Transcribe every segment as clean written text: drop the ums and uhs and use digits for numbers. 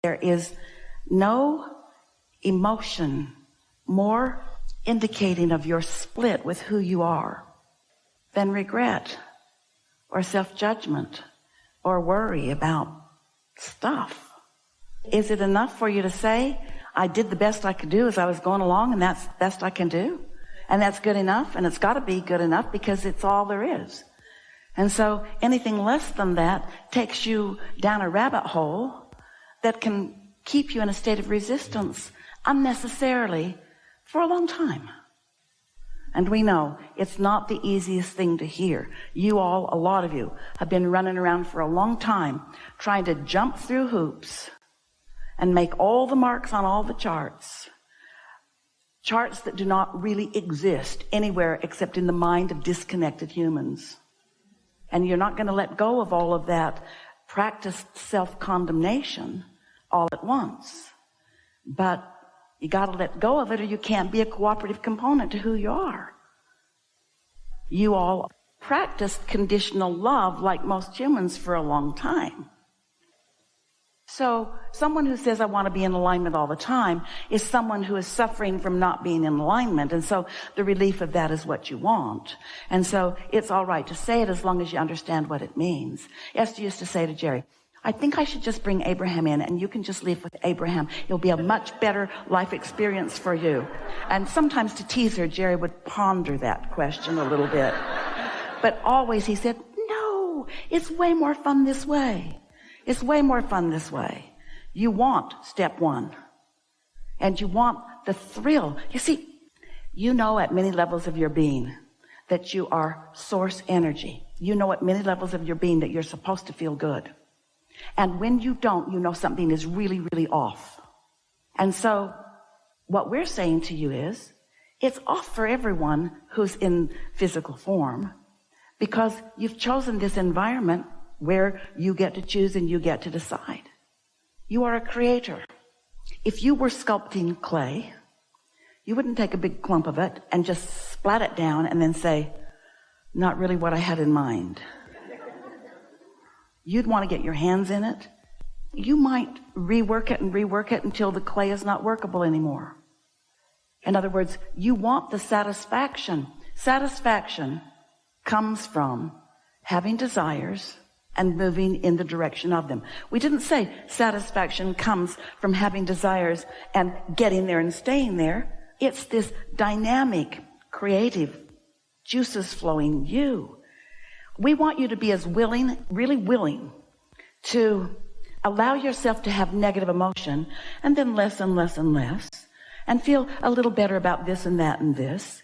There is no emotion more indicating of your split with who you are than regret or self-judgment or worry about stuff. Is it enough for you to say, I did the best I could do as I was going along, and that's the best I can do? And that's good enough, and it's got to be good enough because it's all there is. And so anything less than that takes you down a rabbit hole that can keep you in a state of resistance unnecessarily for a long time. And we know it's not the easiest thing to hear. You all, a lot of you, have been running around for a long time trying to jump through hoops and make all the marks on all the charts that do not really exist anywhere except in the mind of disconnected humans. And you're not going to let go of all of that practiced self-condemnation all at once. But you got to let go of it, or you can't be a cooperative component to who you are. You all practiced conditional love like most humans for a long time. So someone who says, I want to be in alignment all the time, is someone who is suffering from not being in alignment. And so the relief of that is what you want. And so it's all right to say it as long as you understand what it means. Esther used to say to Jerry, I think I should just bring Abraham in, and you can just live with Abraham. It'll be a much better life experience for you. And sometimes to tease her, Jerry would ponder that question a little bit. But always he said, no, it's way more fun this way. It's way more fun this way. You want step one. And you want the thrill. You see, you know at many levels of your being that you are source energy. You know at many levels of your being that you're supposed to feel good. And when you don't, you know something is really, really off. And so what we're saying to you is, it's off for everyone who's in physical form, because you've chosen this environment where you get to choose and you get to decide. You are a creator. If you were sculpting clay, you wouldn't take a big clump of it and just splat it down and then say, not really what I had in mind. You'd want to get your hands in it. You might rework it until the clay is not workable anymore. In other words, you want the satisfaction. Satisfaction comes from having desires and moving in the direction of them. We didn't say satisfaction comes from having desires and getting there and staying there. It's this dynamic, creative, juices flowing you. We want you to be as willing, really willing, to allow yourself to have negative emotion, and then less and less and less, and feel a little better about this and that and this.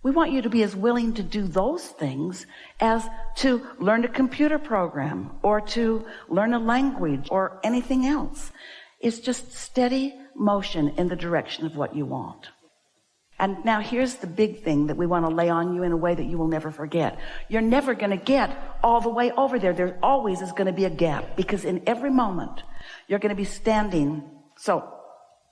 We want you to be as willing to do those things as to learn a computer program or to learn a language or anything else. It's just steady motion in the direction of what you want. And now here's the big thing that we want to lay on you in a way that you will never forget. You're never going to get all the way over there. There always is going to be a gap, because in every moment you're going to be standing. So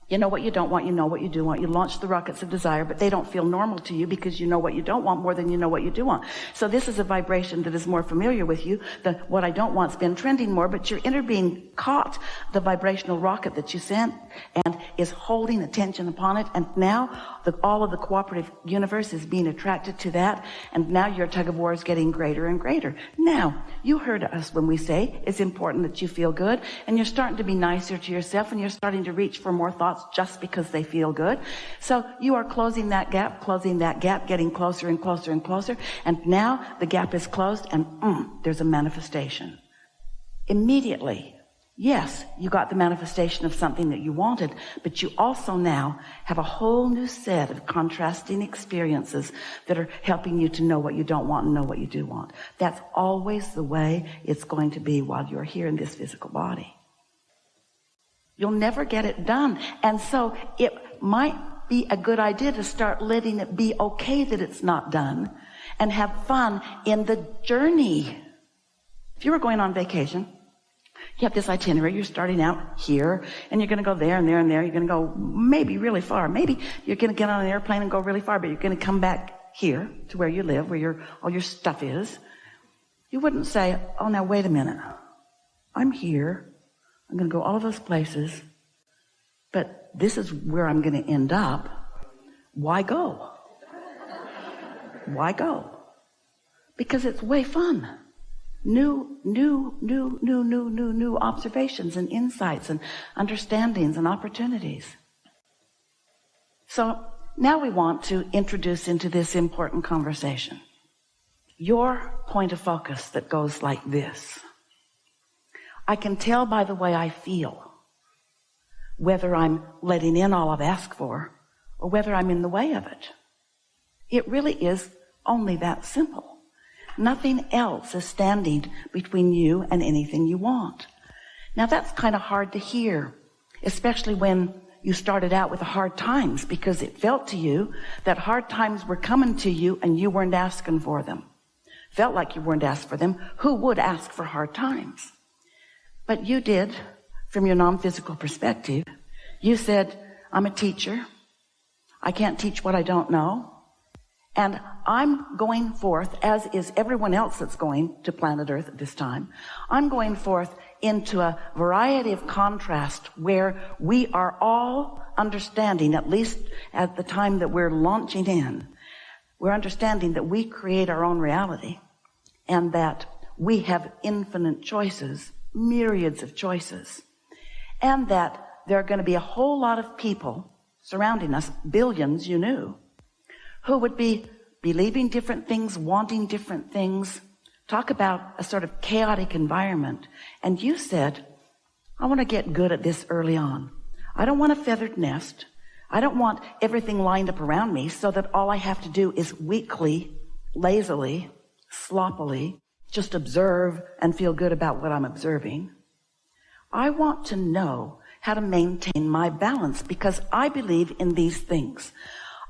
you know what you don't want, you know what you do want. You launch the rockets of desire, but they don't feel normal to you because you know what you don't want more than you know what you do want. So this is a vibration that is more familiar with you. What I don't want's been trending more, but your inner being caught the vibrational rocket that you sent and is holding attention upon it. And now all of the cooperative universe is being attracted to that. And now your tug of war is getting greater and greater. Now, you heard us when we say it's important that you feel good, and you're starting to be nicer to yourself, and you're starting to reach for more thoughts just because they feel good. So you are closing that gap, getting closer and closer and closer. And now the gap is closed, and there's a manifestation. Immediately, yes, you got the manifestation of something that you wanted, but you also now have a whole new set of contrasting experiences that are helping you to know what you don't want and know what you do want. That's always the way it's going to be while you're here in this physical body. You'll never get it done. And so it might be a good idea to start letting it be okay that it's not done and have fun in the journey. If you were going on vacation, you have this itinerary, you're starting out here, and you're going to go there and there and there. You're going to go maybe really far. Maybe you're going to get on an airplane and go really far, but you're going to come back here to where you live, where all your stuff is. You wouldn't say, oh, now wait a minute. I'm here. I'm going to go all of those places, but this is where I'm going to end up. Why go? Why go? Because it's way fun. New observations and insights and understandings and opportunities. So now we want to introduce into this important conversation your point of focus that goes like this. I can tell by the way I feel whether I'm letting in all I've asked for or whether I'm in the way of it. It really is only that simple. Nothing else is standing between you and anything you want. Now that's kind of hard to hear, especially when you started out with hard times, because it felt to you that hard times were coming to you and you weren't asking for them. Felt like you weren't asked for them. Who would ask for hard times? But you did, from your non-physical perspective. You said, I'm a teacher. I can't teach what I don't know. And I'm going forth, as is everyone else that's going to planet Earth at this time. I'm going forth into a variety of contrast where we are all understanding, at least at the time that we're launching in, we're understanding that we create our own reality and that we have infinite choices, myriads of choices, and that there are going to be a whole lot of people surrounding us, billions you knew, who would be believing different things, wanting different things. Talk about a sort of chaotic environment. And you said, I want to get good at this early on. I don't want a feathered nest. I don't want everything lined up around me so that all I have to do is weakly, lazily, sloppily, just observe and feel good about what I'm observing. I want to know how to maintain my balance because I believe in these things.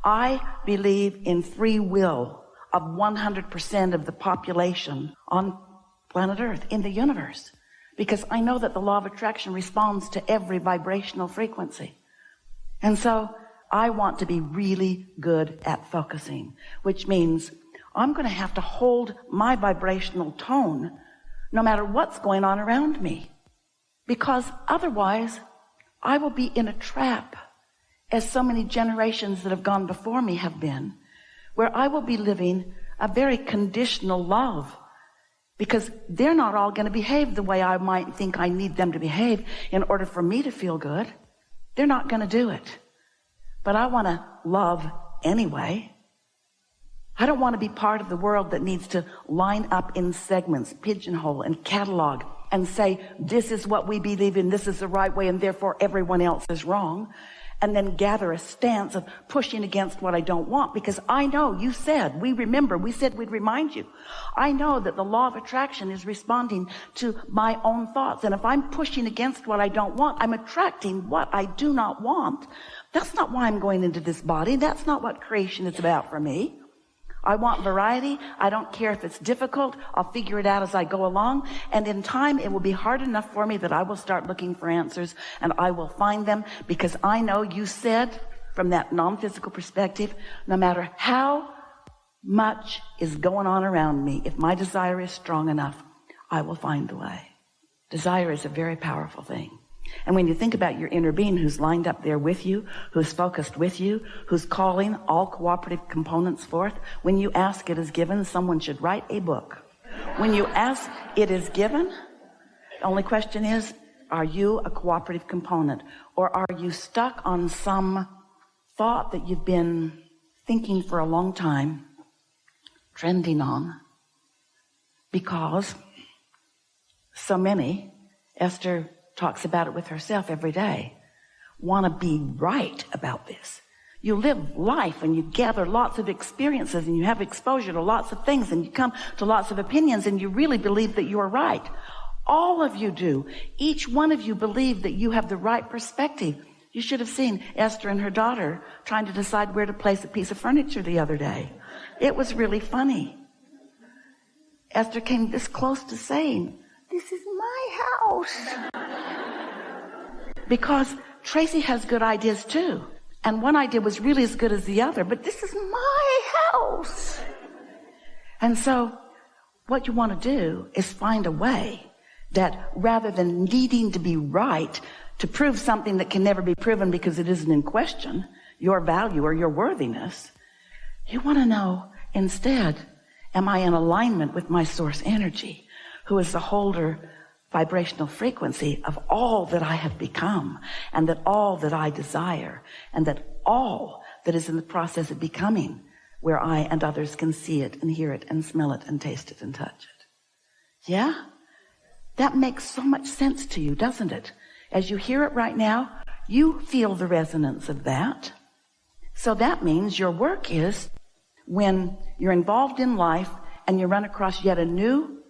I believe in free will of 100% of the population on planet Earth, in the universe, because I know that the law of attraction responds to every vibrational frequency. And so I want to be really good at focusing, which means I'm going to have to hold my vibrational tone no matter what's going on around me, because otherwise I will be in a trap, as so many generations that have gone before me have been, where I will be living a very conditional love, because they're not all going to behave the way I might think I need them to behave in order for me to feel good. They're not going to do it. But I want to love anyway. I don't want to be part of the world that needs to line up in segments, pigeonhole and catalog, and say, this is what we believe in, this is the right way, and therefore everyone else is wrong. And then gather a stance of pushing against what I don't want, because I know you said, we said we'd remind you. I know that the law of attraction is responding to my own thoughts. And if I'm pushing against what I don't want, I'm attracting what I do not want. That's not why I'm going into this body. That's not what creation is about for me. I want variety. I don't care if it's difficult. I'll figure it out as I go along. And in time, it will be hard enough for me that I will start looking for answers and I will find them, because I know you said from that non-physical perspective, no matter how much is going on around me, if my desire is strong enough, I will find the way. Desire is a very powerful thing. And when you think about your inner being who's lined up there with you, who's focused with you, who's calling all cooperative components forth, when you ask, it is given. Someone should write a book. When you ask, it is given. The only question is, are you a cooperative component? Or are you stuck on some thought that you've been thinking for a long time, trending on? Because so many, Esther talks about it with herself every day, want to be right about this. You live life and you gather lots of experiences and you have exposure to lots of things and you come to lots of opinions and you really believe that you're right. All of you do. Each one of you believe that you have the right perspective. You should have seen Esther and her daughter trying to decide where to place a piece of furniture the other day. It was really funny. Esther came this close to saying, "This is my house." Because Tracy has good ideas too. And one idea was really as good as the other, but this is my house. And so what you want to do is find a way That rather than needing to be right to prove something that can never be proven because it isn't in question, your value or your worthiness, you want to know instead, am I in alignment with my source energy, who is the holder vibrational frequency of all that I have become, and that all that I desire, and that all that is in the process of becoming, where I and others can see it and hear it and smell it and taste it and touch it. Yeah? That makes so much sense to you, doesn't it? As you hear it right now, you feel the resonance of that. So that means your work is, when you're involved in life and you run across yet a new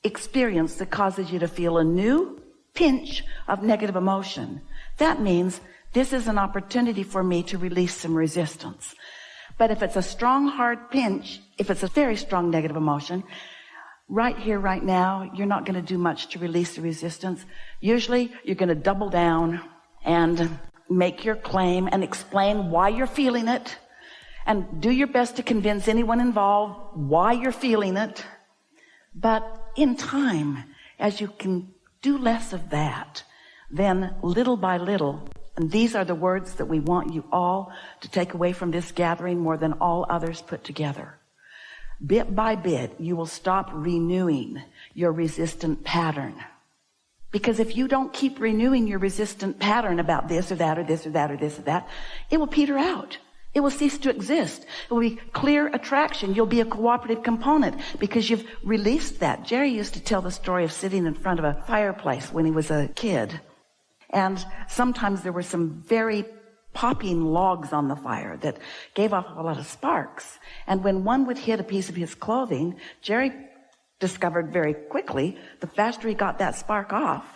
experience that causes you to feel a new pinch of negative emotion, that means this is an opportunity for me to release some resistance. But if it's a strong, hard pinch, if it's a very strong negative emotion, right here, right now, you're not going to do much to release the resistance. Usually, you're going to double down and make your claim and explain why you're feeling it, and do your best to convince anyone involved why you're feeling it. But in time, as you can do less of that, then little by little, and these are the words that we want you all to take away from this gathering more than all others put together. Bit by bit, you will stop renewing your resistant pattern. Because if you don't keep renewing your resistant pattern about this or that or this or that or this or that, it will peter out. It will cease to exist. It will be clear attraction. You'll be a cooperative component because you've released that. Jerry used to tell the story of sitting in front of a fireplace when he was a kid. And sometimes there were some very popping logs on the fire that gave off a lot of sparks. And when one would hit a piece of his clothing, Jerry discovered very quickly, the faster he got that spark off,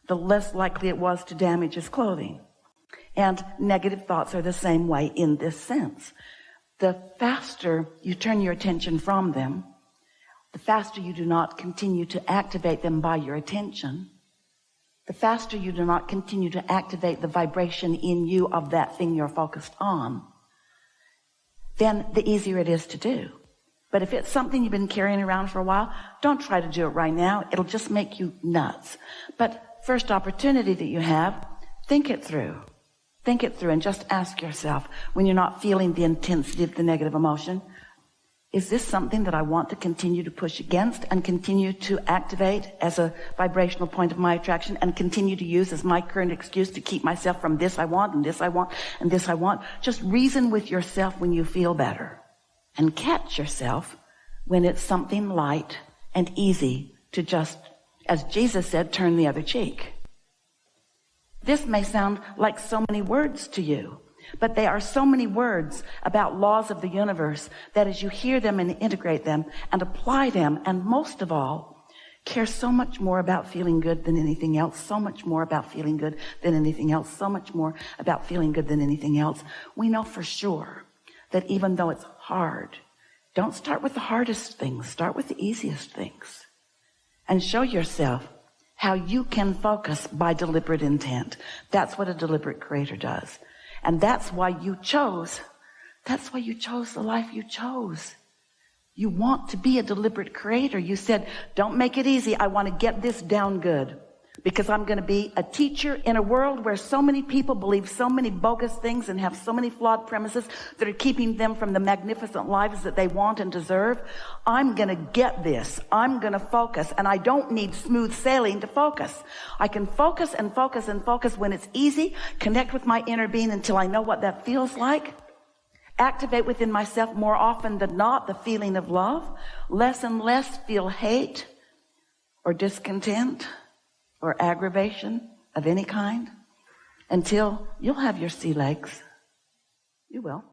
the less likely it was to damage his clothing. And negative thoughts are the same way in this sense. The faster you turn your attention from them, the faster you do not continue to activate them by your attention, the faster you do not continue to activate the vibration in you of that thing you're focused on, then the easier it is to do. But if it's something you've been carrying around for a while, don't try to do it right now. It'll just make you nuts. But first opportunity that you have, think it through. Think it through and just ask yourself, when you're not feeling the intensity of the negative emotion, is this something that I want to continue to push against and continue to activate as a vibrational point of my attraction and continue to use as my current excuse to keep myself from this I want and this I want and this I want? Just reason with yourself when you feel better and catch yourself when it's something light and easy to just, as Jesus said, turn the other cheek. This may sound like so many words to you, but they are so many words about laws of the universe that as you hear them and integrate them and apply them, and most of all, care so much more about feeling good than anything else, so much more about feeling good than anything else, so much more about feeling good than anything else, we know for sure that even though it's hard, don't start with the hardest things, start with the easiest things. And show yourself how you can focus by deliberate intent. That's what a deliberate creator does. And that's why you chose the life you chose. You want to be a deliberate creator. You said, don't make it easy. I want to get this down good because I'm going to be a teacher in a world where so many people believe so many bogus things and have so many flawed premises that are keeping them from the magnificent lives that they want and deserve. I'm going to get this. I'm going to focus, and I don't need smooth sailing to focus. I can focus and focus and focus when it's easy, connect with my inner being until I know what that feels like, activate within myself more often than not the feeling of love, less and less feel hate or discontent or aggravation of any kind, until you'll have your sea legs. You will.